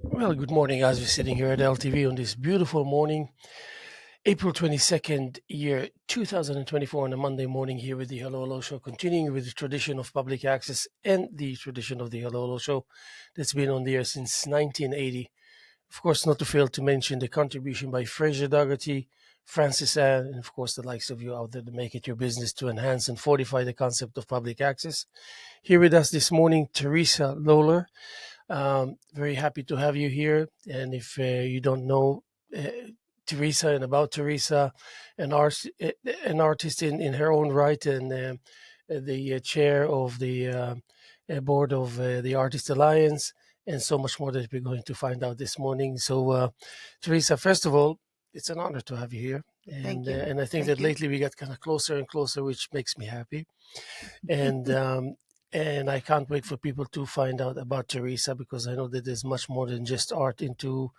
Well, good morning, as we're sitting here at LTV on this beautiful morning, April 22nd, year 2024, on a Monday morning here with the Hello Hello Show, continuing with the tradition of public access and the tradition of the Hello Hello Show that's been on the air since 1980. Of course, not to fail to mention the contribution by Fraser Dougherty, Francis Ann, and of course the likes of you out there to make it your business to enhance and fortify the concept of public access. Here with us this morning, Teresa Lawler. Very happy to have you here. And if you don't know Teresa and about Teresa, an, art, an artist in her own right, and the chair of the board of the Artist Alliance, and so much more that we're going to find out this morning. So, Teresa, first of all, it's an honor to have you here. Thank you. And I think Thank that you. lately we got kind of closer and closer, which makes me happy. And and I can't wait for people to find out about Teresa, because I know that there's much more than just art into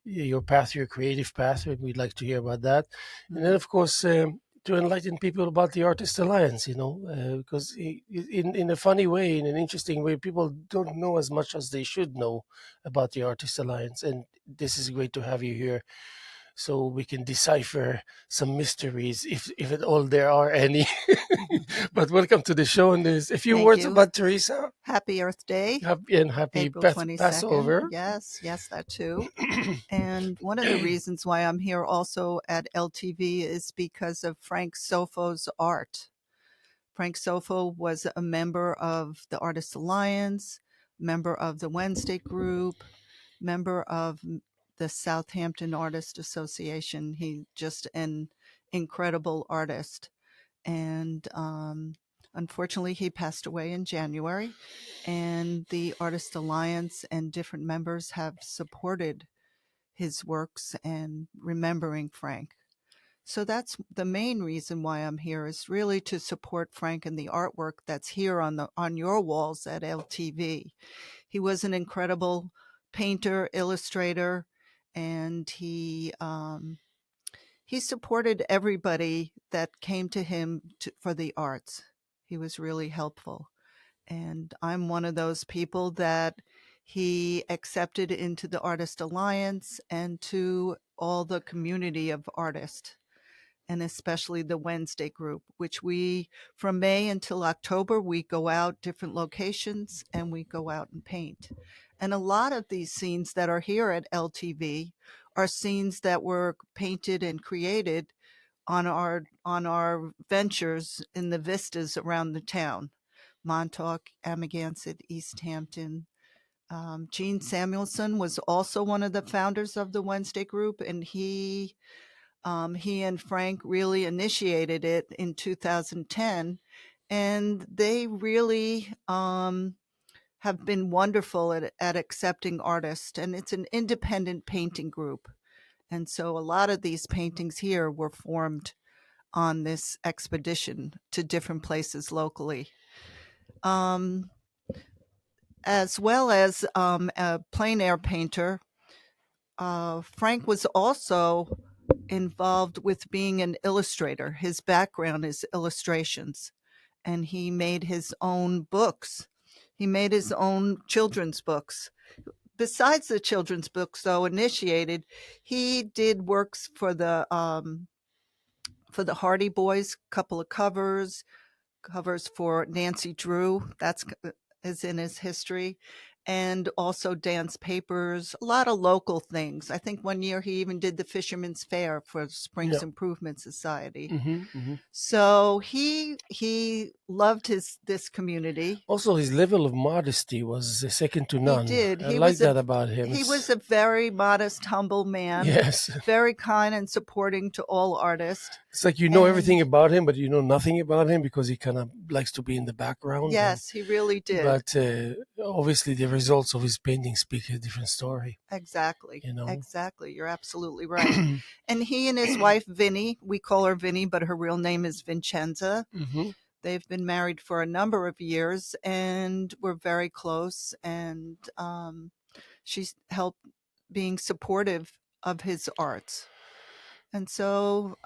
your path, your creative path, and we'd like to hear about that. And then, of course, to enlighten people about the Artist Alliance, because in a funny way, in an interesting way, people don't know as much as they should know about the Artist Alliance, and this is great to have you here so we can decipher some mysteries, if at all there are any. But welcome to the show, and there's a few Thank words you. about Teresa. Happy Earth Day, Happy April 22nd. Passover. Yes, that too. And one of the reasons why I'm here also at LTV is because of Frank Sofo's art. Frank Sofo was a member of the Artist Alliance, member of the Wednesday Group, member of the Southampton Artist Association. He's just an incredible artist. And unfortunately, he passed away in January. And the Artist Alliance and different members have supported his works and remembering Frank. So that's the main reason why I'm here, is really to support Frank and the artwork that's here on your walls at LTV. He was an incredible painter, illustrator, and he supported everybody that came to him for the arts. He was really helpful. And I'm one of those people that he accepted into the Artist Alliance and to all the community of artists, and especially the Wednesday group, which we, from May until October, we go out different locations and we go out and paint. And a lot of these scenes that are here at LTV are scenes that were painted and created on our ventures in the vistas around the town. Montauk, Amagansett, East Hampton. Gene Samuelson was also one of the founders of the Wednesday group, and he and Frank really initiated it in 2010, and they really have been wonderful at accepting artists, and it's an independent painting group. And so a lot of these paintings here were formed on this expedition to different places locally. As well as a plein air painter, Frank was also involved with being an illustrator. His background is illustrations, and he made his own books. He made his own children's books. Besides the children's books, though, initiated, he did works for the Hardy Boys, couple of covers for Nancy Drew. That's is in his history. And also dance papers, a lot of local things. I think one year he even did the Fisherman's Fair for Springs Yeah. Improvement Society. Mm-hmm. So he loved this community. Also, his level of modesty was second to He none. did. I like that about him. He was a very modest, humble man. Yes. Very kind and supporting to all artists. It's like you know everything about him, but you know nothing about him because he kind of likes to be in the background. Yes, he really did. But obviously, the results of his painting speak a different story. Exactly. You know? Exactly. You're absolutely right. And he and his wife, Vinnie, we call her Vinnie, but her real name is Vincenza. Mm-hmm. They've been married for a number of years, and we're very close. And she's helped being supportive of his arts. And so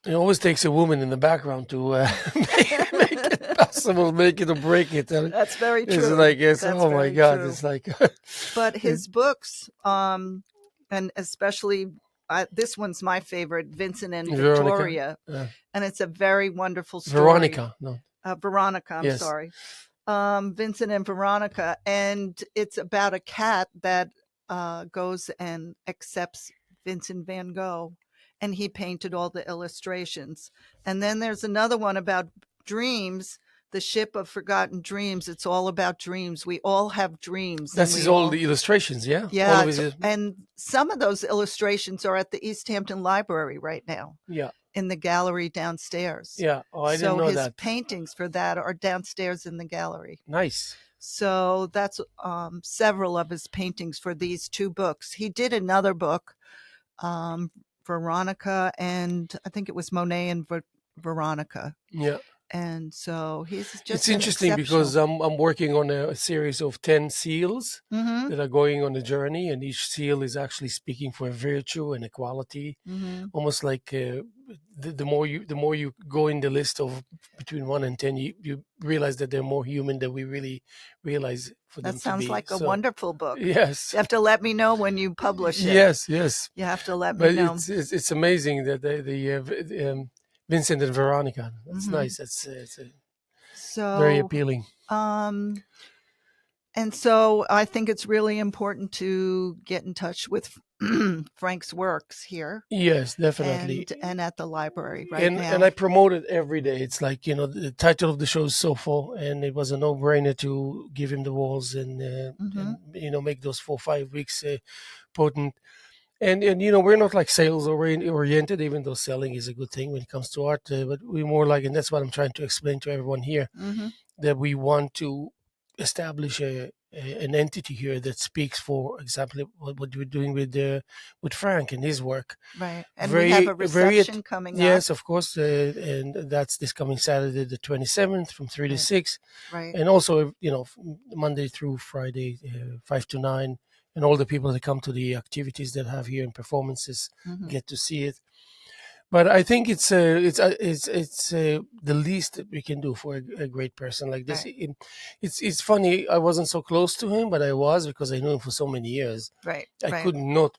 it always takes a woman in the background to make it impossible, make it or break it. That's very It's true. like, That's oh my very God, true. it's like, But his books, and especially this one's my favorite, Vincent and Veronica, Victoria, and it's a very wonderful story. Veronica, no, Veronica, I'm yes, sorry. Vincent and Veronica, and it's about a cat that goes and accepts Vincent van Gogh, and he painted all the illustrations. And then there's another one about dreams, the ship of forgotten dreams. It's all about dreams. We all have dreams. That's his all the illustrations, yeah? All Yeah, of his, and some of those illustrations are at the East Hampton Library right now. Yeah. In the gallery downstairs. Yeah. Oh, I didn't know his that. paintings for that are downstairs in the gallery. Nice. So that's several of his paintings for these two books. He did another book, Veronica, and I think it was Monet and Veronica. Yeah. And so he's just It's interesting because I'm working on a series of 10 seals that are going on a journey, and each seal is actually speaking for virtue and equality. Almost like the more you go in the list of between 1 and 10, you realize that they're more human than we really realize for them to be. That sounds like a wonderful book. Yes. You have to let me know when you publish it. Yes. You have to let me know. It's amazing that the Vincent and Veronica. That's nice. It's so very appealing. And so I think it's really important to get in touch with Frank's works here. Yes, definitely. And at the library now. And I promote it every day. It's like, the title of the show is So Full, and it was a no-brainer to give him the walls and make those 4 or 5 weeks potent. And we're not like sales oriented, even though selling is a good thing when it comes to art. But we're more like, and that's what I'm trying to explain to everyone here, that we want to establish an entity here that speaks for exactly what we're doing with Frank and his work. Right, and we have a reception coming up. Yes, of course, and that's this coming Saturday, the 27th, from 3 to 6. Right, and also Monday through Friday, 5 to 9. And all the people that come to the activities that have here and performances get to see it. But I think it's the least that we can do for a great person like this. Right. It's funny. I wasn't so close to him, but I was, because I knew him for so many years. Right. I could not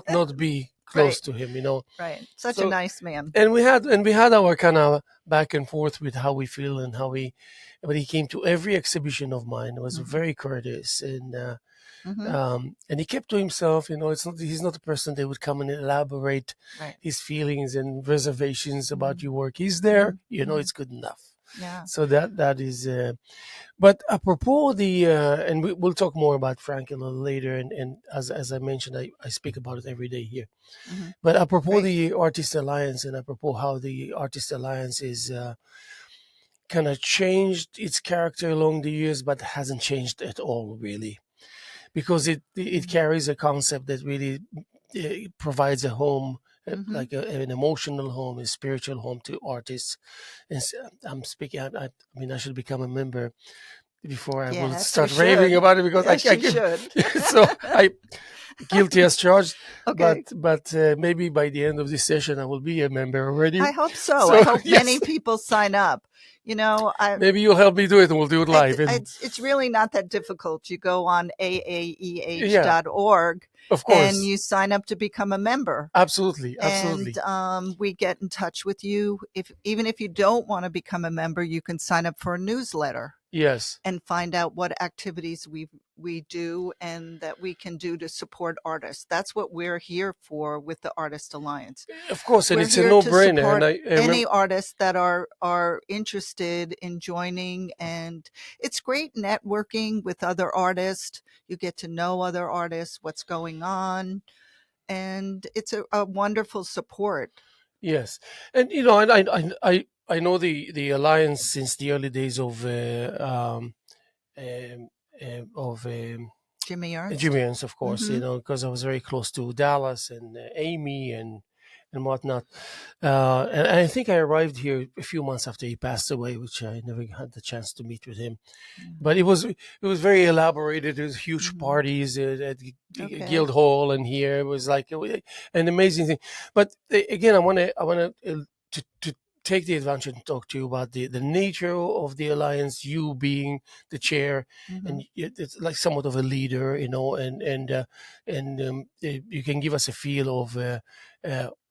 not be close to him. Right. Such a nice man. And we had our kind of back and forth with how we feel and how but he came to every exhibition of mine. It was very courteous and. And he kept to himself, he's not a person that would come and elaborate his feelings and reservations about your work. He's there, it's good enough. Yeah. So that is, but apropos and we'll talk more about Frank a little later. And as I mentioned, I speak about it every day here. But apropos the Artist Alliance, and apropos how the Artist Alliance is kind of changed its character along the years, but hasn't changed at all, really. Because it carries a concept that really provides a home, like an emotional home, a spiritual home to artists. And I'm speaking. I mean, I should become a member before I will start raving about it, because I should. So I guilty as charged. Okay. But maybe by the end of this session, I will be a member already. I hope so. I hope many people sign up. Maybe you'll help me do it, and we'll do it live. It's really not that difficult. You go on aaeh.org, of course, and you sign up to become a member. Absolutely. And we get in touch with you. Even if you don't want to become a member, you can sign up for a newsletter. Yes. And find out what activities we do and that we can do to support artists. That's what we're here for with the Artist Alliance. Of course, and it's a no-brainer. And any artists that are interested in joining, and it's great networking with other artists. You get to know other artists, what's going on, and it's a wonderful support. Yes, and I know the Alliance since the early days of Jimmy Ernst. Jimmy Ernst, of course, because I was very close to Dallas and Amy and whatnot. And I think I arrived here a few months after he passed away, which I never had the chance to meet with him. But it was very elaborated. There was huge parties at Guildhall, and here it was like an amazing thing. But again, I want to take the advantage and talk to you about the nature of the alliance, you being the chair, and it's like somewhat of a leader, you can give us a feel of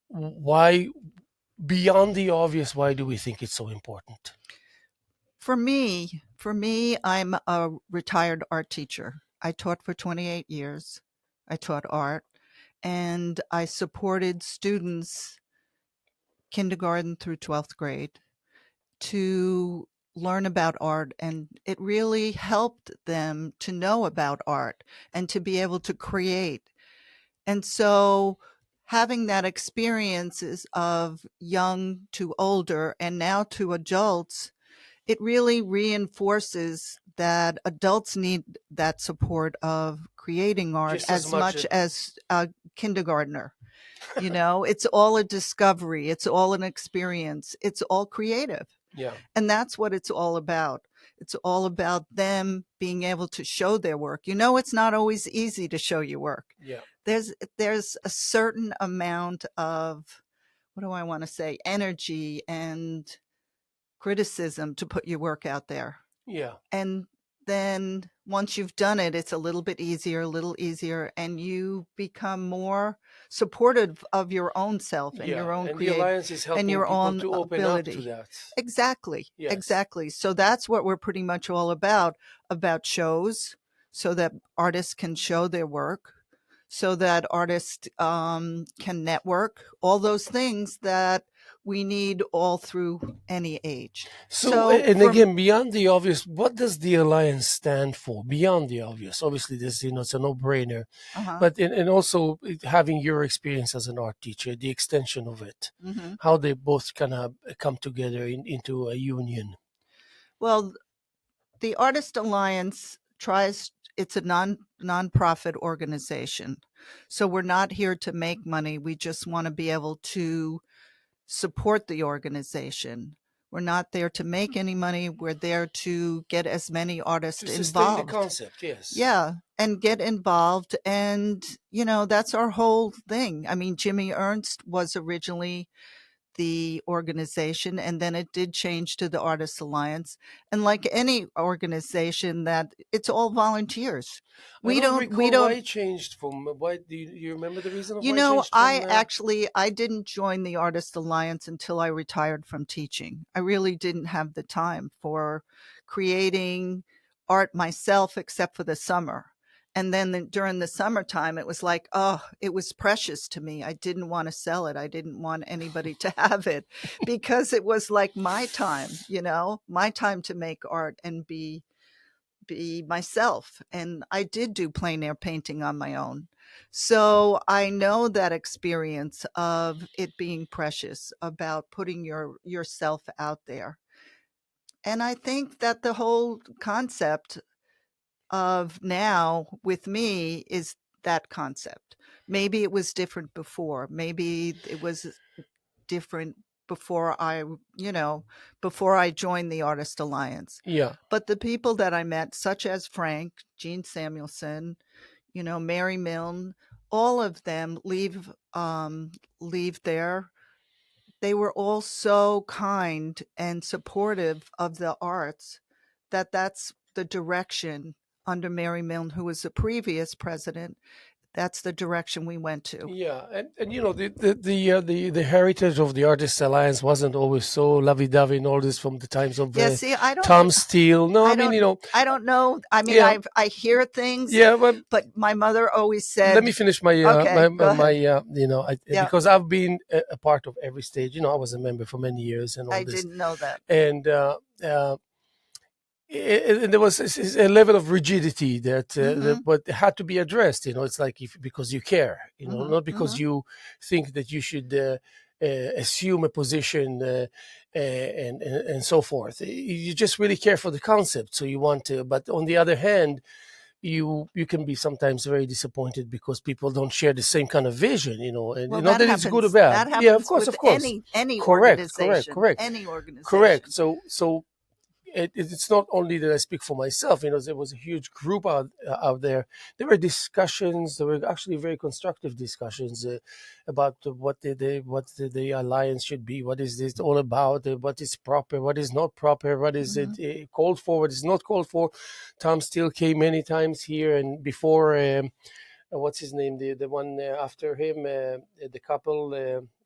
why, beyond the obvious, why do we think it's so important? For me, I'm a retired art teacher. I taught for 28 years. I taught art, and I supported students kindergarten through 12th grade to learn about art, and it really helped them to know about art and to be able to create. And so having that experiences of young to older and now to adults, it really reinforces that adults need that support of creating art Just as as much much as a kindergartner. It's all a discovery, it's all an experience, it's all creative. Yeah. And that's what it's all about. It's all about them being able to show their work. It's not always easy to show your work. Yeah. There's a certain amount of, what do I want to say, energy and criticism to put your work out there. Yeah. And then once you've done it, it's a little easier, and you become more supportive of your own self and your own and the alliance is helping and your people own to open ability. up to that. Exactly. Yes. Exactly. So that's what we're pretty much all about shows, so that artists can show their work, so that artists can network, all those things that we need all through any age. So, and again, beyond the obvious, what does the alliance stand for? Beyond the obvious, obviously, this it's a no-brainer. But and also having your experience as an art teacher, the extension of it, how they both kind of come together into a union. Well, the Artist Alliance it's a non-profit organization. So we're not here to make money. We just want to be able to support the organization. We're not there to make any money. We're there to get as many artists to involved. sustain the concept, yes. Yeah, and get involved. And, that's our whole thing. I mean, Jimmy Ernst was originally the organization, and then it did change to the Artists Alliance. And like any organization, that it's all volunteers. We don't why it changed from. Why do you remember the reason of why it changed from? I didn't join the Artist Alliance until I retired from teaching. I really didn't have the time for creating art myself, except for the summer. And then during the summertime, it was like, it was precious to me. I didn't want to sell it. I didn't want anybody to have it, because it was like my time, my time to make art and be myself. And I did do plein air painting on my own. So I know that experience of it being precious, about putting yourself out there. And I think that the whole concept of now with me is that concept. Maybe it was different before. Maybe it was different before I joined the Artist Alliance. Yeah. But the people that I met, such as Frank, Gene Samuelson, Mary Milne, all of them leave there. They were all so kind and supportive of the arts that's the direction under Mary Milne, who was the previous president. That's the direction we went to. Yeah, and the heritage of the Artists Alliance wasn't always so lovey-dovey and all this from the times of Tom Steele. No, I don't know. I mean, yeah. I hear things. Yeah, but my mother always said. Let me finish my Okay, because I've been a part of every stage. I was a member for many years and all this. I didn't know that. And there was a level of rigidity that but had to be addressed. It's like because you care, not because you think that you should assume a position and so forth. You just really care for the concept, so you want to. But on the other hand, you can be sometimes very disappointed because people don't share the same kind of vision, and not that it's good or bad. That Yeah, of course. Any correct, organization. correct. Any organization. Correct. So it's not only that I speak for myself. There was a huge group out there. There were discussions. There were actually very constructive discussions about what the alliance should be. What is this all about? What is proper? What is not proper? What is it called for? What is not called for? Tom Steele came many times here, and before. What's his name? The one after him, the couple.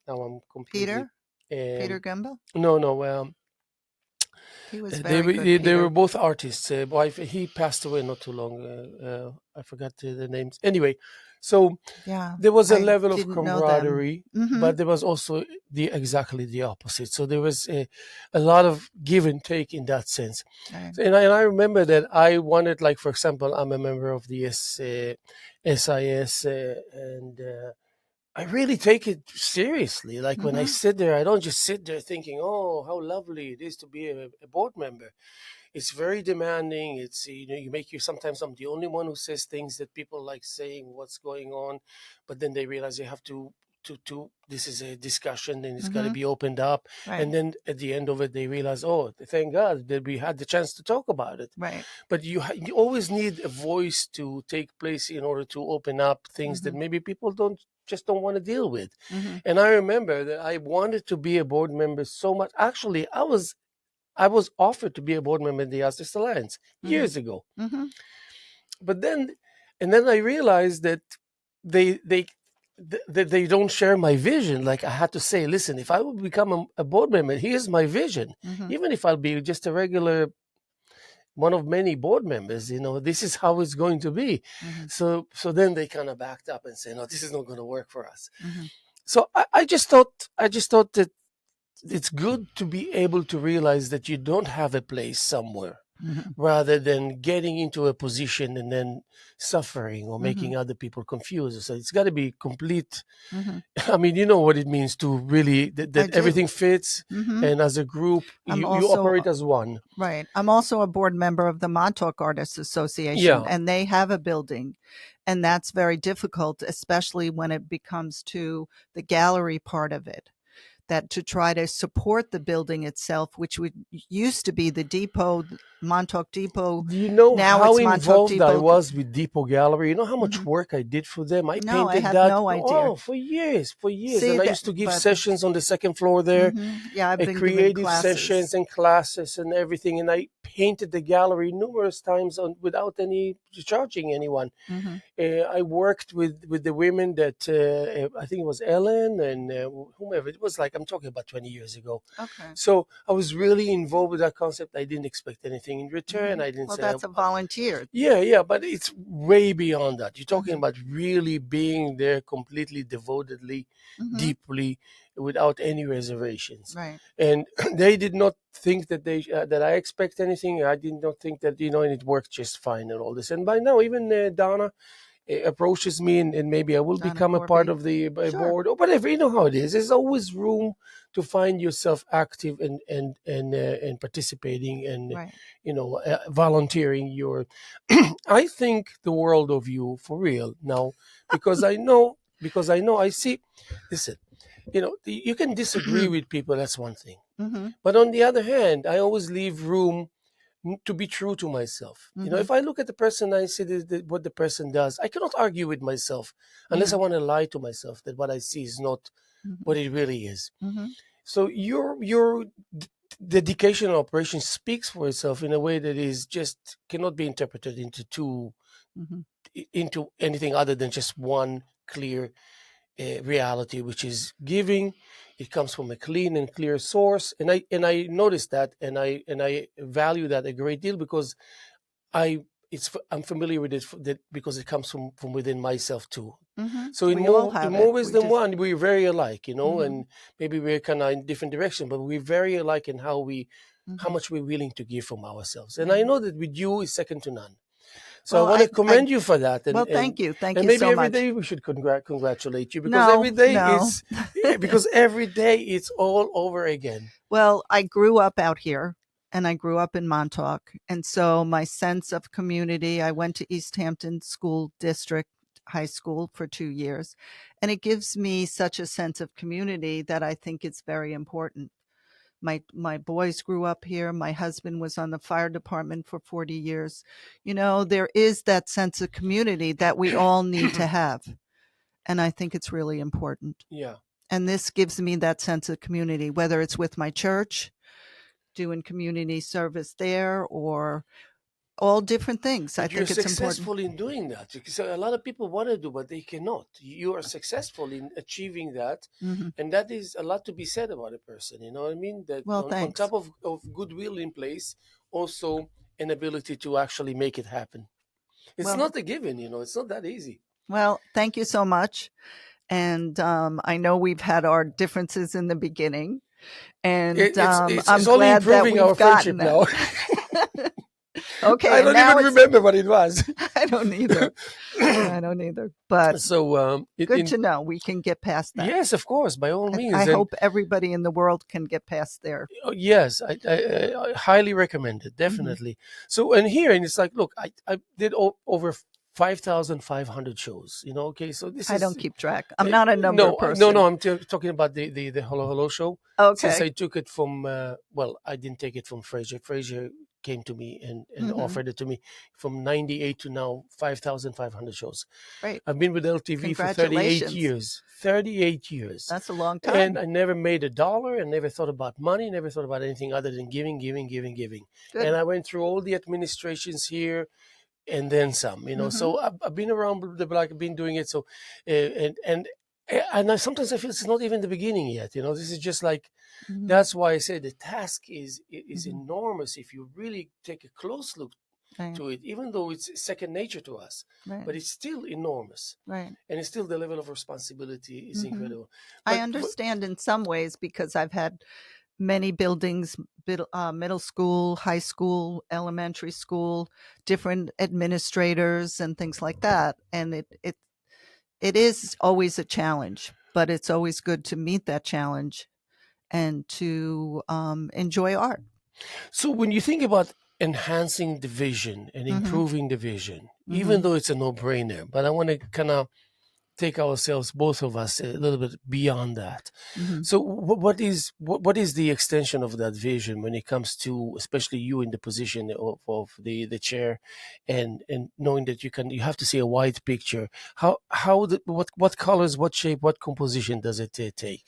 Now I'm completely. Peter Gumbo? No. He was very good. They were both artists. He passed away not too long. I forgot the names. Anyway, so there was a level of camaraderie, but there was also exactly the opposite. So there was a lot of give and take in that sense. Right. And I remember that I wanted, like, for example, I'm a member of the SIS, and I really take it seriously. Like when I sit there, I don't just sit there thinking, "Oh, how lovely it is to be a board member." It's very demanding. It's sometimes I'm the only one who says things that people like saying what's going on, but then they realize they have to this is a discussion and it's got to be opened up. Right. And then at the end of it, they realize, oh, thank God that we had the chance to talk about it. Right. But you always need a voice to take place in order to open up things that maybe people don't want to deal with. And I remember that I wanted to be a board member so much. Actually, I was offered to be a board member in the Justice Alliance years ago. But then I realized that they don't share my vision. Like, I had to say, listen, if I will become a board member, here's my vision. Even if I'll be just a regular one of many board members, this is how it's going to be. So then they kind of backed up and said, no, this is not going to work for us. So I just thought that it's good to be able to realize that you don't have a place somewhere, rather than getting into a position and then suffering or making other people confused. So it's got to be complete. I mean, you know what it means to really that everything fits, and as a group, you operate as one. Right. I'm also a board member of the Montauk Artists Association, and they have a building, and that's very difficult, especially when it becomes to the gallery part of it. That to try to support the building itself, which used to be the depot, Montauk Depot. Do you know now how it's involved Montauk I Depot. was with Depot Gallery? You know how much work I did for them? I No, I painted had that no idea. for years. See, and I used to give sessions on the second floor there. Yeah, I've been giving creative classes. sessions and classes and everything. And I painted the gallery numerous times without any charging anyone. I worked with the women that I think it was Ellen and whomever. It was like, I'm talking about 20 years ago. Okay. So I was really involved with that concept. I didn't expect anything in return. I didn't Well, say, that's a volunteer. yeah, but it's way beyond that. You're talking about really being there completely, devotedly, deeply, without any reservations. Right. And they did not think that that I expect anything. I did not think that, and it worked just fine and all this. And by now, even Donna approaches me, and maybe I will Donna become a part of the Sure. board or whatever. You know how it is. There's always room to find yourself active and participating and Right. volunteering your. I think the world of you for real now, because I know I see. Listen, you can disagree with people. That's one thing. But on the other hand, I always leave room to be true to myself. If I look at the person, I see what the person does. I cannot argue with myself unless I want to lie to myself that what I see is not what it really is. So your dedication and operation speaks for itself in a way that is just cannot be interpreted into anything other than just one clear reality, which is giving. It comes from a clean and clear source, and I noticed that, and I value that a great deal because I'm familiar with it because it comes from within myself too. So in more ways than one, we're very alike, and maybe we're kind of in different directions, but we're very alike in how much we're willing to give from ourselves. And I know that with you is second to none. So I want to commend you for that. And, thank you. Thank you so much. And maybe every day we should congratulate you because every day it's all over again. Well, I grew up out here and I grew up in Montauk. And so my sense of community, I went to East Hampton School District High School for 2 years. And it gives me such a sense of community that I think it's very important. My boys grew up here. My husband was on the fire department for 40 years. You know, there is that sense of community that we all need to have. And I think it's really important. Yeah. And this gives me that sense of community, whether it's with my church, doing community service there, or all different things. I But you're think it's important. successful in doing that. Because a lot of people want to do, but they cannot. You are successful in achieving that. Hmm. And that is a lot to be said about a person. You know what I mean? That Well, on thanks. top of goodwill in place, also an ability to actually make it happen. It's Well, not a given, you know, it's not that easy. well, thank you so much. And I know we've had our differences in the beginning, and It's I'm only glad that improving our we've gotten friendship that. now. Okay, I and don't now even it's remember what it was. I don't either. I don't either. But So, good to know we can get past that. yes, of course, by all I means. And hope everybody in the world can get past there. yes, I highly recommend it, Hmm. definitely. So, and here, and it's like, look, I did over 5,500 shows, you know, okay, so this I is don't keep track. I'm not a number no, no, person. I'm talking about the Hello Hello show. Since Okay. I took it from, well, I didn't take it from Fraser. Fraser came to me and Hmm. offered it to me from 98 to now 5,500 shows. Great. I've been with LTV for 38 Congratulations. years. 38 years. That's a long And time. I never made a dollar and never thought about money, never thought about anything other than giving, giving, giving, giving. And Good. I went through all the administrations here and then some, you know. Hmm. So I've been around the block, I've been doing it. So, and sometimes I feel it's not even the beginning yet, you know. This is just like, Hmm. that's why I say the task is Hmm. enormous if you really take a close look Right. to it, even though it's second nature to us, Right. but it's still enormous. Right. And it's still the level of responsibility is Hmm. incredible. I But understand in some ways because I've had many buildings, middle school, high school, elementary school, different administrators and things like that. And it is always a challenge, but it's always good to meet that challenge and to enjoy art. so when you think about enhancing the vision and Hmm. improving the vision, even Hmm. though it's a no-brainer, but I want to kind of take ourselves, both of us, a little bit beyond that. Hmm. So, what is the extension of that vision when it comes to, especially you in the position of the chair, and knowing that you have to see a wide picture. What colors, what shape, what composition does it take?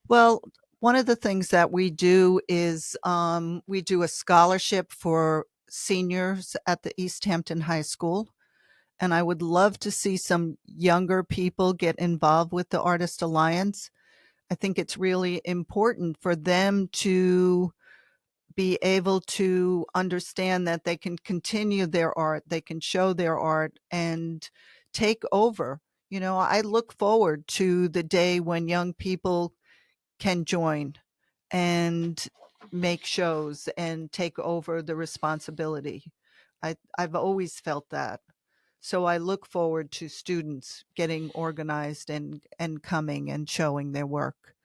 Well, one of the things that we do is we do a scholarship for seniors at the East Hampton High School. And I would love to see some younger people get involved with the Artist Alliance. I think it's really important for them to be able to understand that they can continue their art, they can show their art and take over. You know, I look forward to the day when young people can join and make shows and take over the responsibility. I've always felt that. So I look forward to students getting organized and coming and showing their work.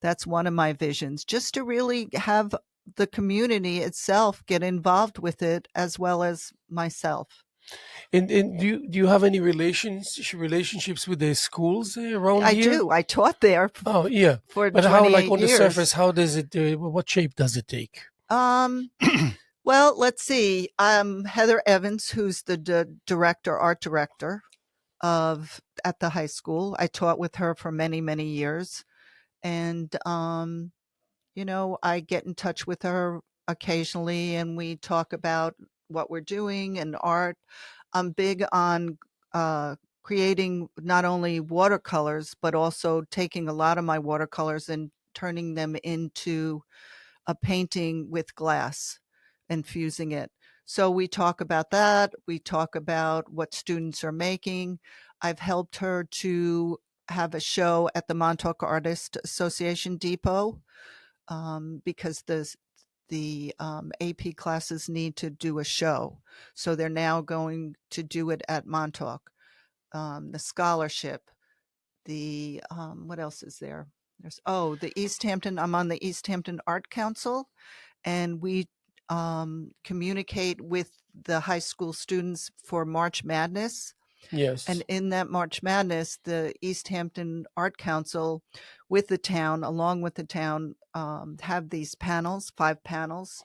That's one of my visions, just to really have the community itself get involved with it as well as myself. And do you have any relationships with the schools around I here? do. I taught there Oh yeah, for but how, like, 28 on the years. surface, how does it? What shape does it take? Um, well, let's see. Heather Evans, who's the director, art director of at the high school. I taught with her for many, many years. And you know, I get in touch with her occasionally and we talk about what we're doing and art. I'm big on creating not only watercolors, but also taking a lot of my watercolors and turning them into a painting with glass and fusing it. So we talk about that. We talk about what students are making. I've helped her to have a show at the Montauk Artist Association Depot because the AP classes need to do a show. So they're now going to do it at Montauk. The scholarship, the what else is there? There's the East Hampton. I'm on the East Hampton Art Council, and we communicate with the high school students for March Madness. Yes. And in that March Madness, the East Hampton Art Council, with the town, along with the town, have these panels, 5 panels,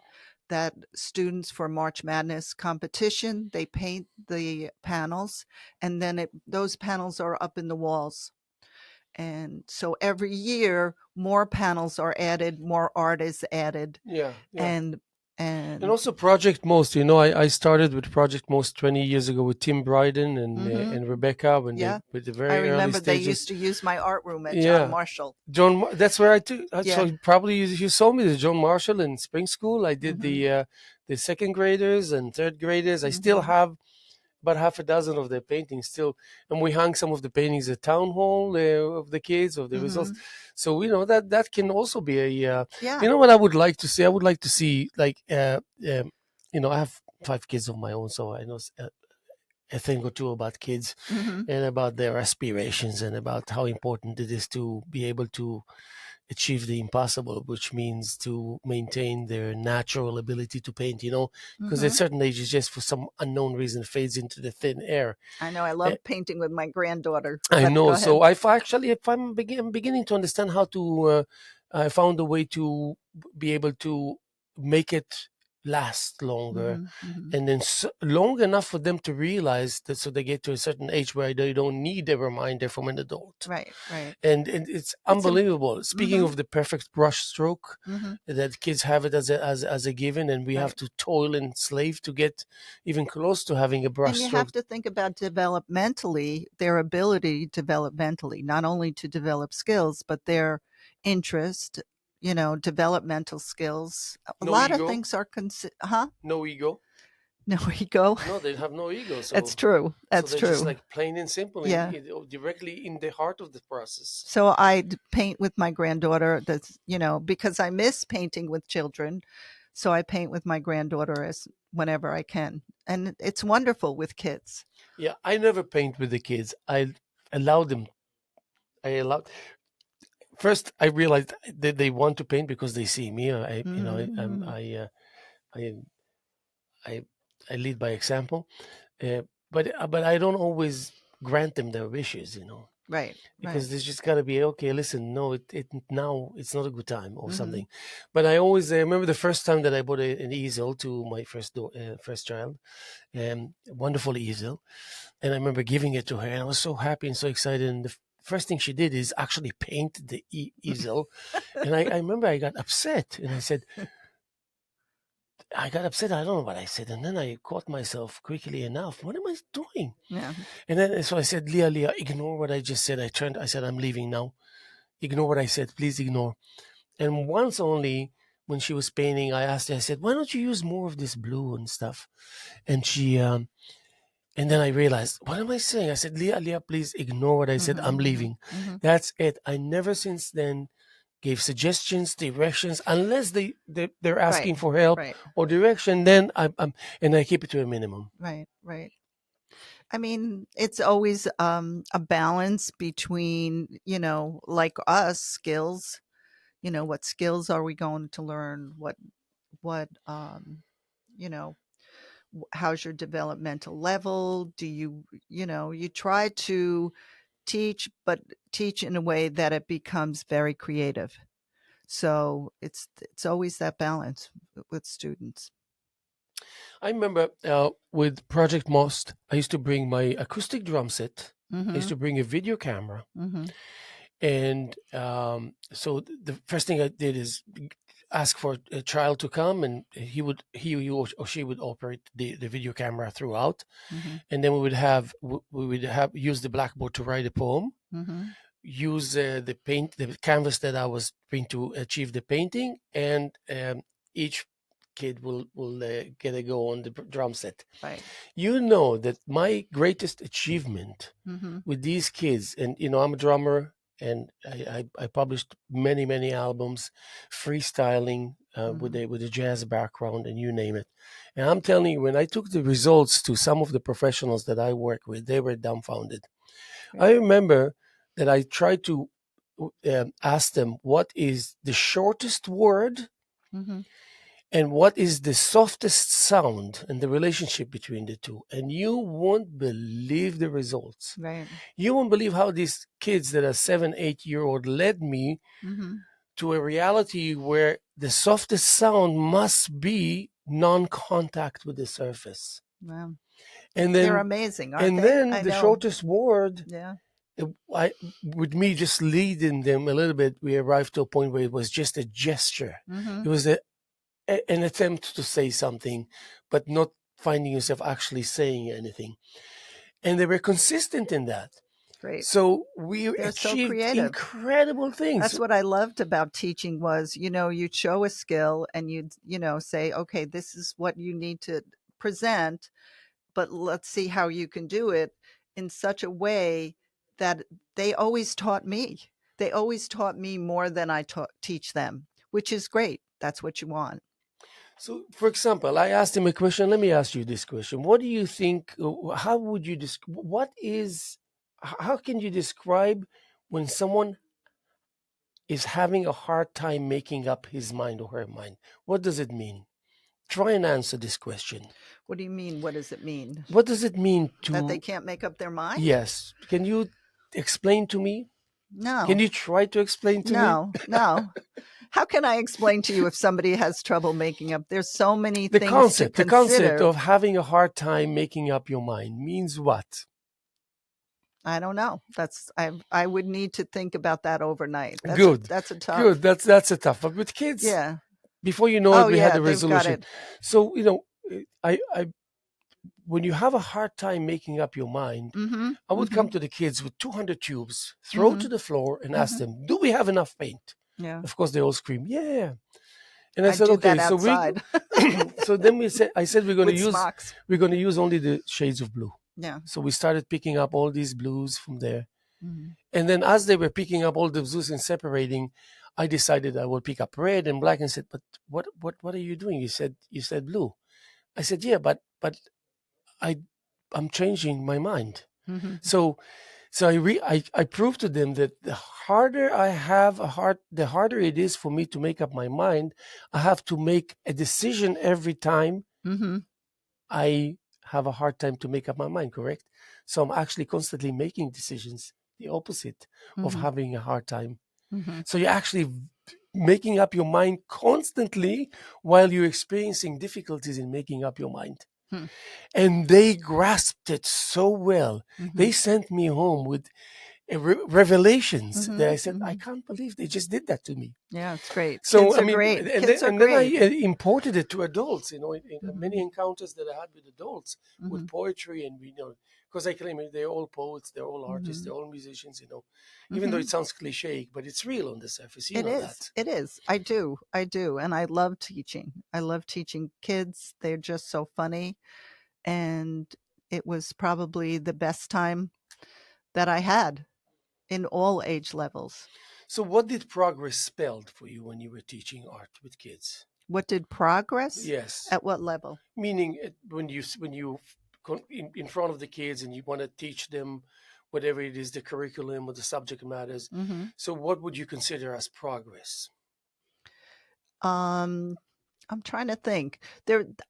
that students for March Madness competition, they paint the panels, and then those panels are up in the walls. And so every year, more panels are added, more art is added, Yeah. Yeah. and And and also Project Most. I started with Project Most 20 years ago with Tim Bryden mhm, and Rebecca when they yeah, with the I very early remember they stages. used to use my art room at John Yeah. Marshall. That's where I took. Yeah. So probably you saw me, the John Marshall in spring school. I did Mhm. the second graders and third graders. I still Mhm. have about half a dozen of their paintings still, and we hung some of the paintings at town hall of the kids of the results. Mhm. So that can also be a. Yeah. What I would like to see. I would like to see like I have 5 kids of my own, so I know a thing or two about kids Mhm. and about their aspirations and about how important it is to be able to achieve the impossible, which means to maintain their natural ability to paint, because at Mhm. certain ages, just for some unknown reason, fades into the thin air. I know I Eh, love painting with my granddaughter, I but know. go So ahead. if I'm beginning to understand how to, I found a way to be able to make it last longer Mhm. Mhm. and then long enough for them to realize that, so they get to a certain age where they don't need a reminder from an adult. Right, right. And it's It's a unbelievable. Speaking mhm. of the perfect brush stroke, Mhm. that kids have it as a given, and we have Right. to toil and slave to get even close to having a brush And you stroke. have to think about developmentally, their ability developmentally, not only to develop skills, but their interest, developmental skills. A No lot of ego, things are huh? no ego. No ego. No, they have no ego. That's So true. so That's they're just true. like plain and simple, Yeah. directly in the heart of the process. So I paint with my granddaughter. Because I miss painting with children. So I paint with my granddaughter as whenever I can. And it's wonderful with kids. Yeah, I never paint with the kids. I allow them. I allow. First, I realized that they want to paint because they see me. Mhm. I, I, I lead by example. But I don't always grant them their wishes. Right, right. Because there's just got to be, okay, listen, no, now it's not a good time or Mhm. something. But I always remember the first time that I bought an easel to my first child, wonderful easel, and I remember giving it to her, and I was so happy and so excited. And the first thing she did is actually paint the easel, and I remember I got upset, and I got upset. I don't know what I said, and then I caught myself quickly enough. What am I doing? Yeah. And then so I said, Leah, ignore what I just said. I said, I'm leaving now. Ignore what I said. Please ignore. And once only, when she was painting, I asked her, I said, why don't you use more of this blue and stuff? And and then I realized, what am I saying? I said, Leah, please ignore what I said. I'm Mhm, mhm, leaving. mhm. That's it. I never since then gave suggestions, directions, unless they're Right, asking for help right, or direction. Then and I keep it to a minimum. right, right. I mean, it's always a balance between, like us, skills. What skills are we going to learn? What you know, how's your developmental level? Do you try to teach, but teach in a way that it becomes very creative. So it's always that balance with students. I remember with Project Most, I used to bring my acoustic drum set. I used Mhm. to bring a video camera. Mhm. And so the first thing I did is ask for a child to come, and he or she would operate the video camera throughout. Mhm. And then we would have use the blackboard to write a poem, Mhm. use the canvas that I was going to achieve the painting, and each kid will get a go on the drum set. Right. You know that my greatest achievement Mhm. with these kids, and I'm a drummer, and I published many albums, freestyling Mhm. with a jazz background, and you name it. And I'm telling you, when I took the results to some of the professionals that I work with, they were dumbfounded. I Great. remember that I tried to ask them what is the shortest word Mhm. and what is the softest sound and the relationship between the two. And you won't believe the results. Right. You won't believe how these kids that are 7, 8-year-old led me to a reality where the softest sound must be non-contact with the surface. Wow. And They're then, amazing, aren't they? I the know. shortest word, Yeah. with me just leading them a little bit, we arrived to a point where it was just a gesture. Mm-hmm. It was an attempt to say something, but not finding yourself actually saying anything. And they were consistent in that. Great. So we They're so achieved creative. incredible things. That's what I loved about teaching was, you'd show a skill and you'd, say, okay, this is what you need to present, but let's see how you can do it in such a way that they always taught me. They always taught me more than I teach them, which is great. That's what you want. So, for example, I asked him a question. Let me ask you this question. What do you think, how would you, how can you describe when someone is having a hard time making up his mind or her mind? What does it mean? Try and answer this question. What do you mean? What does it mean? What does it mean That they can't make up their mind? Yes. Can you explain to me? No. Can you try to explain to me? No. How can I explain to you if somebody has trouble making up? There's so many The things concept, to the consider. concept of having a hard time making up your mind means what? I don't know. I would need to think about that overnight. Good. That's a tough. Good. That's a tough. But with kids, Yeah. before you know it, we had a resolution. So I when you have a hard time making up your mind, I would come to the kids with 200 tubes, throw to the floor, and ask them, "Do we have enough paint?" Yeah. Of course, they all scream, "Yeah." And I said, do "Okay." that So outside. so then I said we're going With to use smocks. we're going to use only the shades of blue. Yeah. So we started picking up all these blues from there. And then as they were picking up all the blues and separating, I decided I will pick up red and black and said, "But what are you doing? You said blue." I said, "Yeah, but I'm changing my mind." So I proved to them that the harder I have the harder it is for me to make up my mind. I have to make a decision every time I have a hard time to make up my mind, correct? So I'm actually constantly making decisions, the opposite of having a hard time. So you're actually making up your mind constantly while you're experiencing difficulties in making up your mind. And they grasped it so well. They sent me home with revelations that I said, I can't believe they just did that to me. Yeah, it's great. So Kids are great. And then I imported it to adults. In many encounters that I had with adults with poetry, and because I claim they're all poets, they're all artists, they're all musicians. Even though it sounds cliche, but it's real on the surface. You know that. It is. I do, and I love teaching. I love teaching kids. They're just so funny, and it was probably the best time that I had in all age levels. So what did progress spelled for you when you were teaching art with kids? What did progress? Yes. At what level? Meaning when you in front of the kids and you want to teach them whatever it is, the curriculum or the subject matters. So what would you consider as progress? I'm trying to think.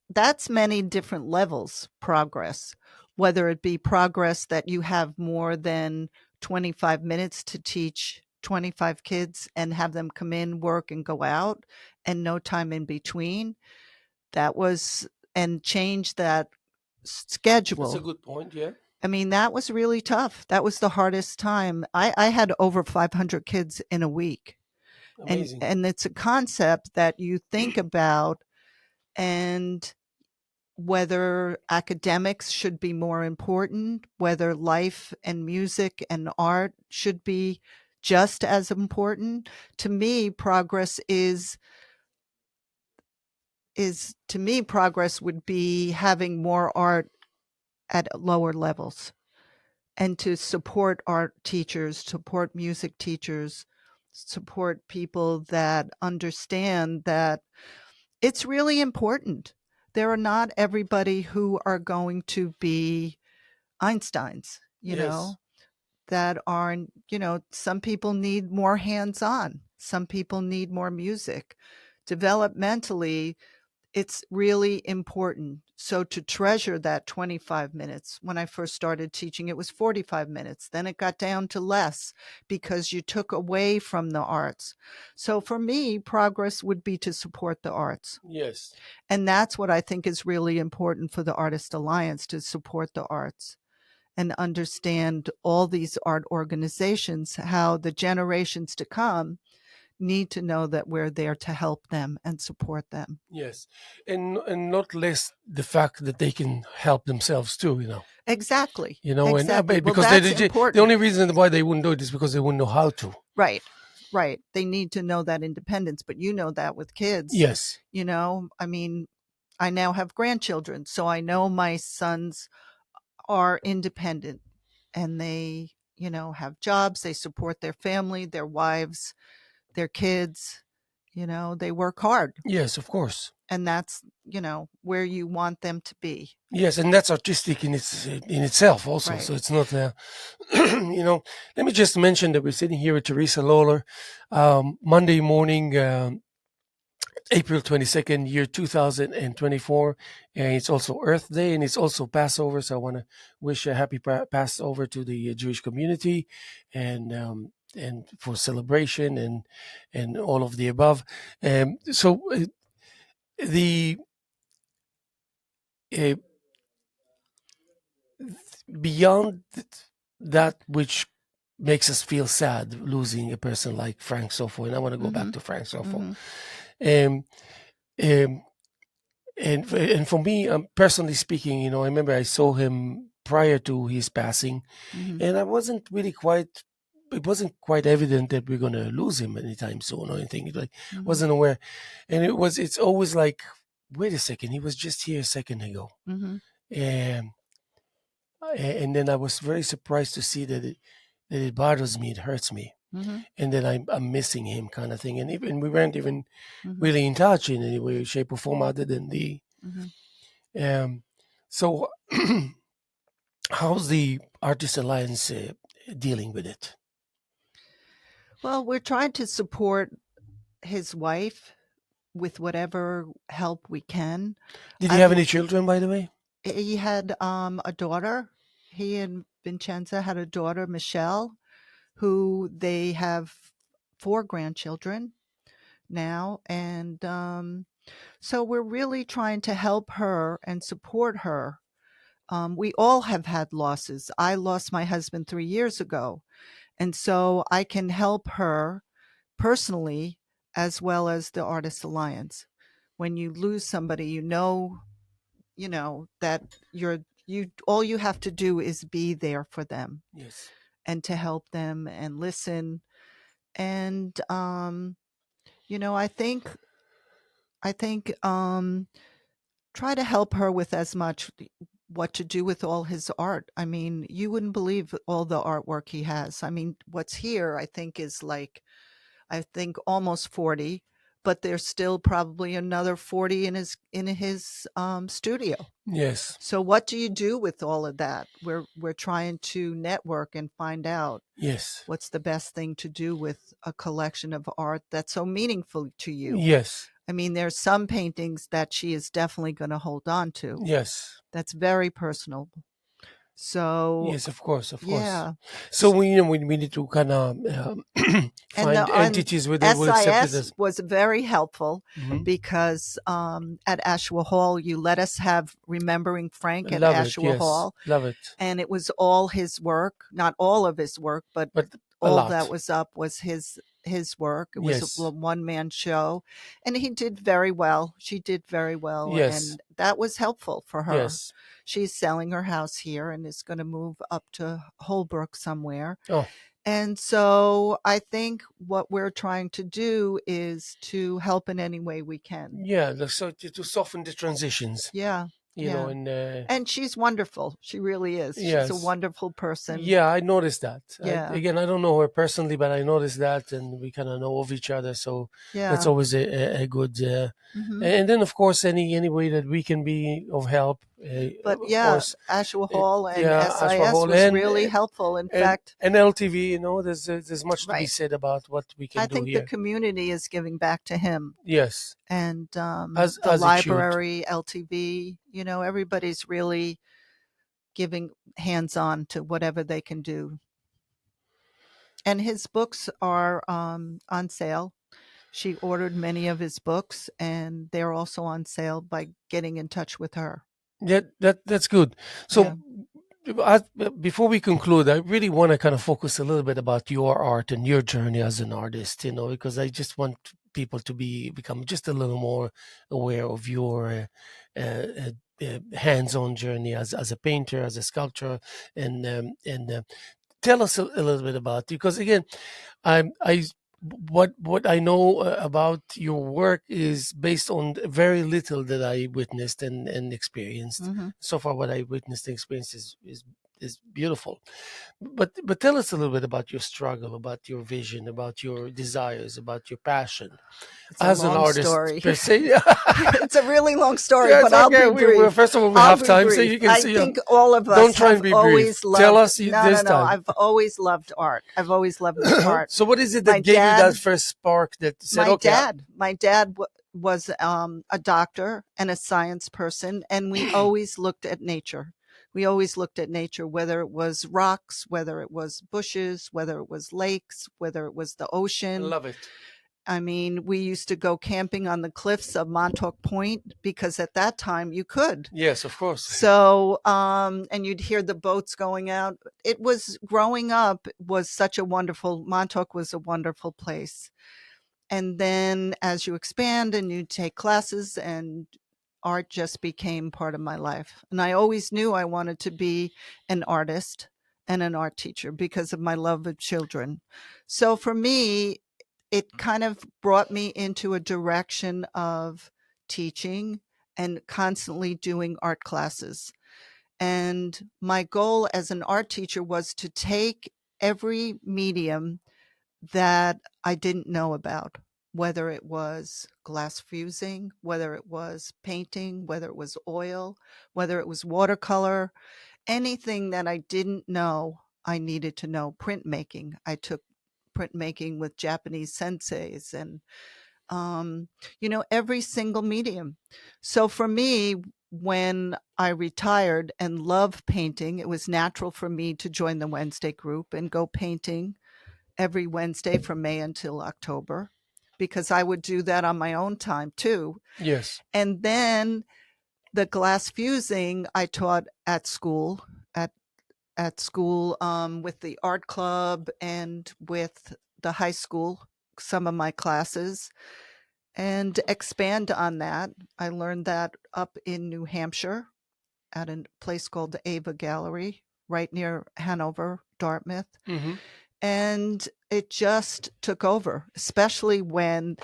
That's many different levels progress, whether it be progress that you have more than 25 minutes to teach 25 kids and have them come in, work, and go out, and no time in between. And change that schedule. That's a good point, yeah. I mean, that was really tough. That was the hardest time. I had over 500 kids in a week. Amazing. And it's a concept that you think about, and whether academics should be more important, whether life and music and art should be just as important. To me, progress progress would be having more art at lower levels, and to support art teachers, support music teachers, support people that understand that it's really important. There are not everybody who are going to be Einsteins, that aren't, some people need more hands-on. Some people need more music. Developmentally, It's really important. So to treasure that 25 minutes, when I first started teaching, it was 45 minutes. Then it got down to less because you took away from the arts. So for me, progress would be to support the arts. Yes. And that's what I think is really important for the Artist Alliance, to support the arts and understand all these art organizations, how the generations to come need to know that we're there to help them and support them. Yes. And not less the fact that they can help themselves too, Exactly. and Exactly. Well, because that's the important. only reason why they wouldn't do it is because they wouldn't know how to. Right. Right. They need to know that independence, but you know that with kids. Yes. I mean, I now have grandchildren, so I know my sons are independent and they, have jobs, they support their family, their wives, their kids, they work hard. Yes, of course. And that's, where you want them to be. Yes, and that's artistic in itself also. Right. So it's not, Let me just mention that we're sitting here with Teresa Lawler, Monday morning, April 22nd, year 2024. And it's also Earth Day and it's also Passover. So I want to wish a happy Passover to the Jewish community and for celebration and all of the above. So the uh, beyond that which makes us feel sad, losing a person like Frank Sofo, and I want to go back to Frank Sofo. Um, um, and for me, personally speaking, I remember I saw him prior to his passing, and I wasn't really quite. It wasn't quite evident that we're going to lose him anytime soon or anything. It wasn't aware, and it's always like, wait a second, he was just here a second ago, and then I was very surprised to see that it bothers me, it hurts me, and then I'm missing him, kind of thing. And even we weren't even really in touch in any way, shape, or form other than the. So, how's the Artist Alliance dealing with it? Well, we're trying to support his wife with whatever help we can. Did he have any children, by the way? He had a daughter. He and Vincenza had a daughter, Michelle, who they have 4 grandchildren now. And so we're really trying to help her and support her. We all have had losses. I lost my husband 3 years ago. And so I can help her personally as well as the Artist Alliance. When you lose somebody, that all you have to do is be there for them. Yes. And to help them and listen. And I think try to help her with as much what to do with all his art. I mean, you wouldn't believe all the artwork he has. I mean, what's here I think is almost 40, but there's still probably another 40 in his studio. Yes. So what do you do with all of that? We're trying to network and find out Yes. what's the best thing to do with a collection of art that's so meaningful to you. Yes. I mean, there's some paintings that she is definitely going to hold on to. Yes. That's very personal. So yes, of course. yeah. So we need to kind of find entities with SIS will accept this. was very helpful because at Ashua Hall you let us have Remembering Frank at Ashua Hall. Love it. And it was all his work, not all of his work, but all that was up was his work. It was a one-man show, and he did very well. She did very well, and that was helpful for her. Yes. She's selling her house here and is going to move up to Holbrook somewhere. Oh. And so I think what we're trying to do is to help in any way we can. Yeah, so to soften the transitions. Yeah. You know, and she's wonderful. She really is. She's a wonderful person. Yeah, I noticed that. Yeah. Again, I don't know her personally, but I noticed that, and we kind of know of each other. So that's always a good. And then, of course, any way that we can be of help, But Of yeah, course, Ashua Hall and yeah, Ashwa SIS Hall was really helpful. In fact, and LTV. There's much to be right. said about what we can I do think the here. community is giving back to him. Yes, And the as it should. library, LTV, everybody's really giving hands on to whatever they can do. And his books are on sale. She ordered many of his books, and they're also on sale by getting in touch with her. Yeah, that's good. Yeah. So, I, before we conclude, I really want to kind of focus a little bit about your art and your journey as an artist. Because I just want people to become just a little more aware of your hands-on journey as a painter, as a sculptor, and tell us a little bit about, because again, I what I know about your work is based on very little that I witnessed and experienced. Hmm. So far, what I witnessed and experienced is beautiful. But tell us a little bit about your struggle, about your vision, about your desires, about your passion It's a as an long artist story. per se. It's a really long story, Yeah, it's but I'll okay. be We brief. first of all we I'll have be time, so brief. you can I see. think all of Don't us try have and be brief. always Tell loved. us No, no, this no. time. I've always loved art. I've always loved art. So what is it My that gave you that dad, first spark that said, my okay, dad, my dad was a doctor and a science person, and we always looked at nature. We always looked at nature, whether it was rocks, whether it was bushes, whether it was lakes, whether it was the I ocean. love it. I mean, we used to go camping on the cliffs of Montauk Point because at that time you could. Yes, of course. So, and you'd hear the boats going out. It was growing up was such a wonderful, Montauk was a wonderful place. And then as you expand and you take classes, and art just became part of my life. And I always knew I wanted to be an artist and an art teacher because of my love of children. So for me, it kind of brought me into a direction of teaching and constantly doing art classes. And my goal as an art teacher was to take every medium that I didn't know about, whether it was glass fusing, whether it was painting, whether it was oil, whether it was watercolor, anything that I didn't know, I needed to know. Printmaking. I took printmaking with Japanese senseis and every single medium. So for me, when I retired and loved painting, it was natural for me to join the Wednesday group and go painting every Wednesday from May until October, because I would do that on my own time too. Yes. And then the glass fusing I taught at school, with the art club and with the high school, some of my classes, and expand on that. I learned that up in New Hampshire at a place called the Ava Gallery, right near Hanover, Dartmouth. Mm-hmm. And it just took over, especially when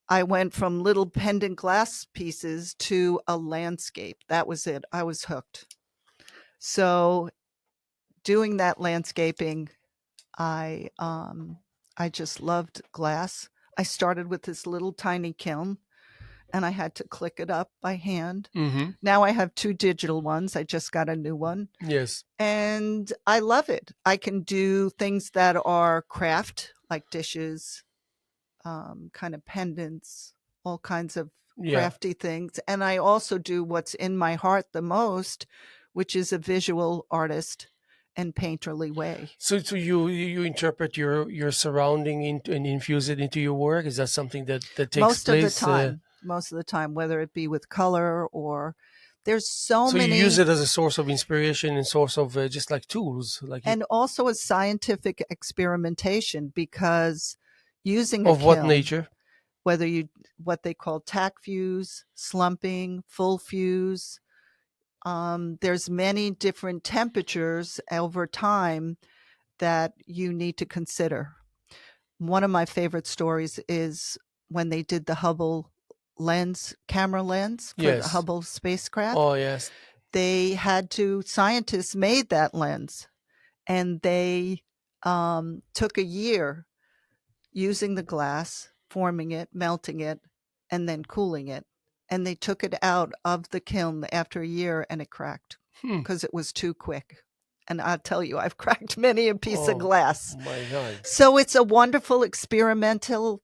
I went from little pendant glass pieces to a landscape. That was it. I was hooked. So doing that landscaping, I just loved glass. I started with this little tiny kiln and I had to click it up by hand. Mm-hmm. Now I have 2 digital ones. I just got a new one. Yes. And I love it. I can do things that are craft, like dishes, kind of pendants, all kinds of Yeah. crafty things. And I also do what's in my heart the most, which is a visual artist and painterly way. So you interpret your surrounding into and infuse it into your work. Is that something that takes Most of the place? time, whether it be with color or there's so So you use many, it as a source of inspiration and source of just like tools, like and also a scientific experimentation, because using a of what kiln, nature? whether you what they call tack fuse, slumping, full fuse, there's many different temperatures over time that you need to consider. One of my favorite stories is when they did the Hubble camera lens for the Yes. Hubble spacecraft. Oh yes. Scientists made that lens, and they took a year using the glass, forming it, melting it, and then cooling it. and they took it out of the kiln after a year and it cracked Hmm. because it was too quick. And I'll tell you, I've cracked many a piece of Oh glass. my God. So it's a wonderful experimental,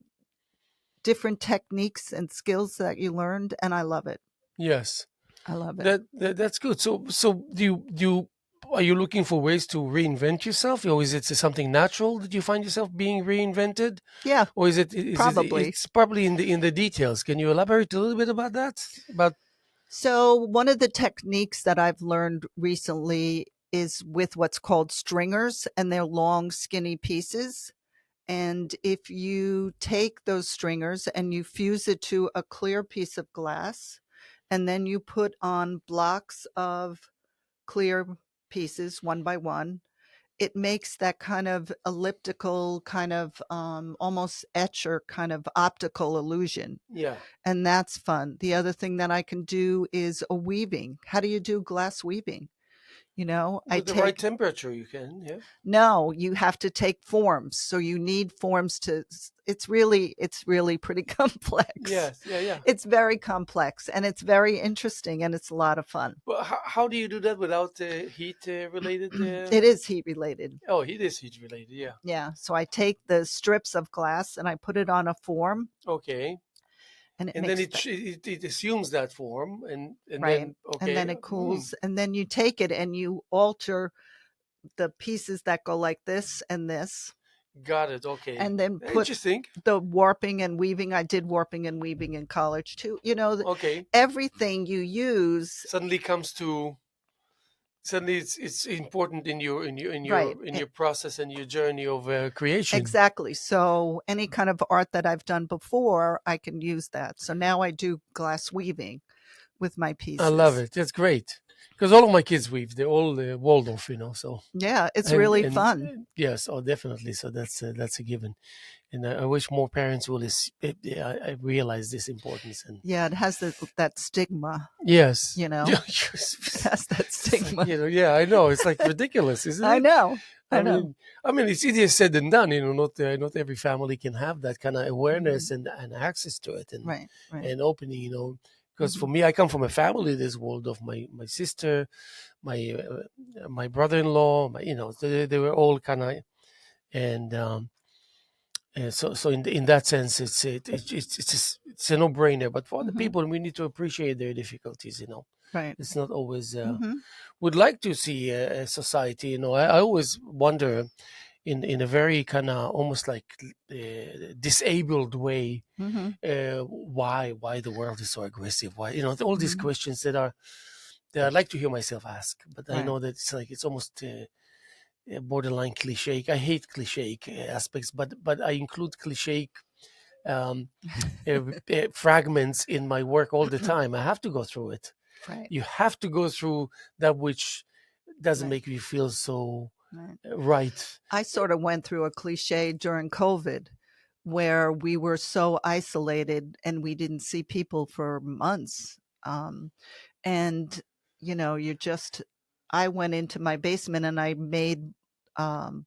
different techniques and skills that you learned, and I love it. Yes. I love it. That's good. So do you are you looking for ways to reinvent yourself, or is it something natural that you find yourself being reinvented, Yeah, or is it probably. it's probably in the details? Can you elaborate a little bit about that? About So, one of the techniques that I've learned recently is with what's called stringers, and they're long, skinny pieces. And if you take those stringers and you fuse it to a clear piece of glass, and then you put on blocks of clear pieces one by one, it makes that kind of elliptical, kind of almost etcher kind of optical illusion. yeah, And that's fun. The other thing that I can do is a weaving. How do you do glass weaving? I with the right take temperature, you can. Yeah. no, you have to take forms. So you need forms to it's really pretty complex. Yes. Yeah. Yeah. It's very complex and it's very interesting and it's a lot of fun. But how do you do that without heat related? It is heat related. Oh, heat is heat related. Yeah. Yeah. So I take the strips of glass and I put it on a form Okay. and it And then makes that it assumes that form, and right. then And okay. then it cools and then you take it and you alter the pieces that go like this Got it. Okay. and then put Interesting. the warping and weaving. I did warping and weaving in college too. Okay. Everything you use, Suddenly comes to suddenly it's important in your right? your process and your journey of creation. Exactly. So any kind of art that I've done before, I can use that. So now I do glass weaving with my I love pieces. it. That's great because all of my kids weave. They're all Waldorf, So Yeah, it's really and fun. yes, oh, definitely. So that's a given. And I wish more parents will I realize this importance. And Yeah, it has that stigma, yes, it has that It's like, stigma. yeah, I know. It's like ridiculous, isn't I it? know. I I know. mean, it's easier said than done. Not every family can have that kind of awareness Mhm. and access to it Right, right. and opening. Because for Mhm. me, I come from a family. This world of my sister, my brother-in-law. They were all kind of and. So in that sense, it's a no-brainer. But for other Mhm. people, we need to appreciate their difficulties. Right. It's not always. Mhm. Would like to see a society. I always wonder in a very kind of almost like disabled way Mhm. why the world is so aggressive. Why all these Mhm. questions that I'd like to hear myself ask, but I Right. know that it's almost borderline cliche. I hate cliche aspects, but I include cliche um, fragments in my work all the time. I have to go through it. Right. You have to go through that which doesn't Right. make you feel so Right. right. I sort of went through a cliche during COVID where we were so isolated and we didn't see people for months. And, you just, I went into my basement and I made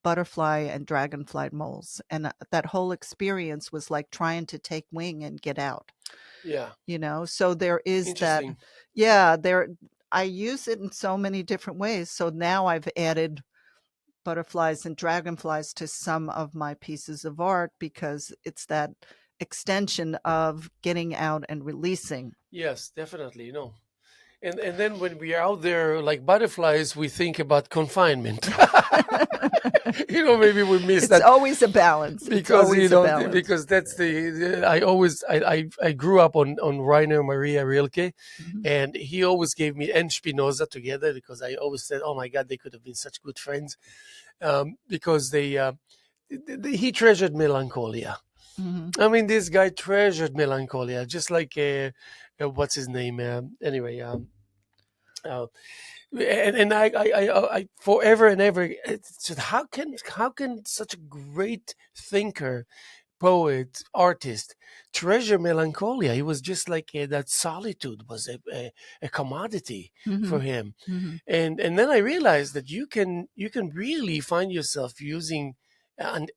butterfly and dragonfly moles. And that whole experience was like trying to take wing and get out, Yeah, So there is that, interesting. yeah, I use it in so many different ways. So now I've added butterflies and dragonflies to some of my pieces of art because it's that extension of getting out and releasing. Yes, definitely. And then when we are out there like butterflies, we think about confinement. Maybe we miss It's that always a balance. It's because always a balance. because that's I always I grew up on Rainer Maria Rilke, Mhm. and he always gave me and Spinoza together because I always said, oh my God, they could have been such good friends, because he treasured melancholia. Mhm. I mean, this guy treasured melancholia, just like what's his name? Anyway, uh, and I forever and ever. It's just, how can such a great thinker, poet, artist treasure melancholia? He was just like that. Solitude was a commodity for Mhm. him, Mhm. and then I realized that you can really find yourself using and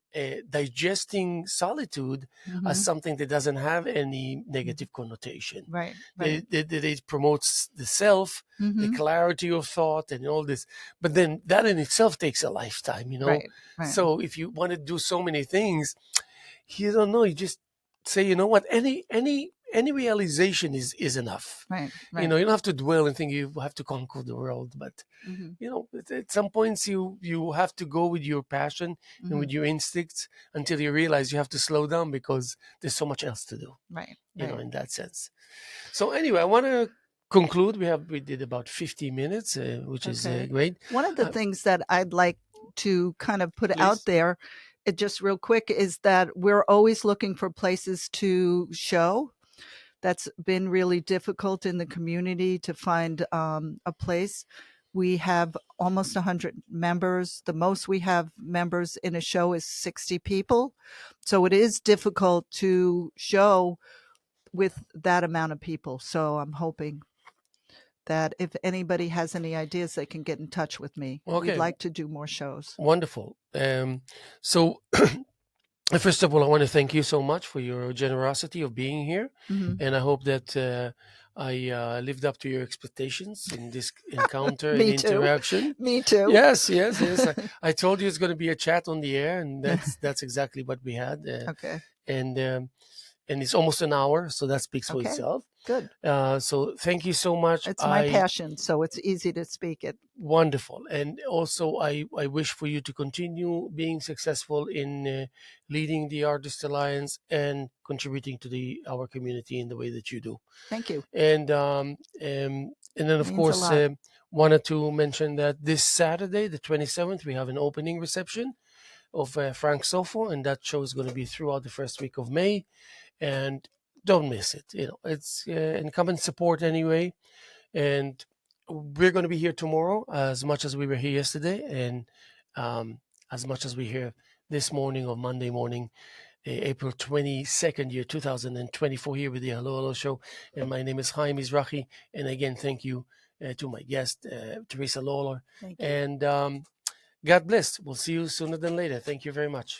digesting solitude as something that doesn't have any negative connotation. Right. That it promotes the self, the clarity of thought, and all this. But then that in itself takes a lifetime, you know. Right. So if you want to do so many things, you don't know. You just say, you know what? Any realization is enough. Right. You know, you don't have to dwell and think you have to conquer the world, but you know, at some points you have to go with your passion and with your instincts until you realize you have to slow down because there's so much else to do. Right. You know, in that sense. So anyway, I want to conclude. We did about 50 minutes, which is great. One of the things that I'd like to kind of put out there, just real quick, is that we're always looking for places to show. That's been really difficult in the community to find a place. We have almost 100 members. The most we have members in a show is 60 people. So it is difficult to show with that amount of people. So I'm hoping that if anybody has any ideas, they can get in touch with me. Okay. We'd like to do more shows. Wonderful. So first of all, I want to thank you so much for your generosity of being here. And I hope that I lived up to your expectations in this encounter and interaction. Me too. Yes. I told you it's going to be a chat on the air, and that's exactly what we had. Okay. And it's almost an hour, so that speaks for itself. Good. So thank you so much. It's my passion, so it's easy to speak it. Wonderful. And also, I wish for you to continue being successful in leading the Artist Alliance and contributing to our community in the way that you do. Thank you. And then, of course, wanted to mention that this Saturday, the 27th, we have an opening reception of Frank Sofo, and that show is going to be throughout the first week of May. And don't miss it. You know, it's and come and support anyway. And we're going to be here tomorrow as much as we were here yesterday, and as much as we're here this morning on Monday morning, April 22nd, year 2024, here with the Hello Show. And my name is Haim Mizrahi. And again, thank you to my guest, Teresa Lawler. Thank you. And God bless. We'll see you sooner than later. Thank you very much.